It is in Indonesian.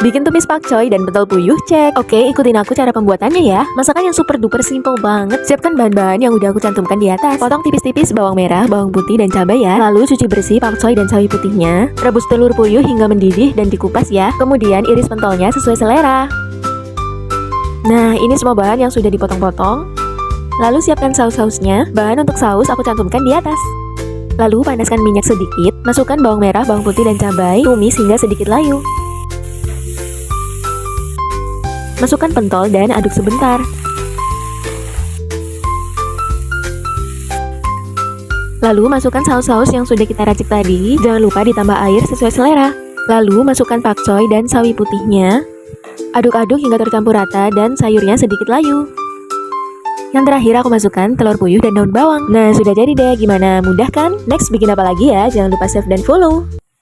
Bikin tumis pakcoy dan pentol puyuh, cek. Oke, ikutin aku cara pembuatannya ya. Masakan yang super duper simple banget. Siapkan bahan-bahan yang udah aku cantumkan di atas. Potong tipis-tipis bawang merah, bawang putih, dan cabai ya. Lalu cuci bersih pakcoy dan sawi putihnya. Rebus telur puyuh hingga mendidih dan dikupas ya. Kemudian iris pentolnya sesuai selera. Nah, ini semua bahan yang sudah dipotong-potong. Lalu siapkan saus-sausnya. Bahan untuk saus aku cantumkan di atas. Lalu panaskan minyak sedikit. Masukkan bawang merah, bawang putih, dan cabai. Tumis hingga sedikit layu. Masukkan pentol dan aduk sebentar. Lalu masukkan saus-saus yang sudah kita racik tadi. Jangan lupa ditambah air sesuai selera. Lalu masukkan pakcoy dan sawi putihnya. Aduk-aduk hingga tercampur rata dan sayurnya sedikit layu. Yang terakhir aku masukkan telur puyuh dan daun bawang. Nah, sudah jadi deh. Gimana? Mudah kan? Next bikin apa lagi ya? Jangan lupa save dan follow.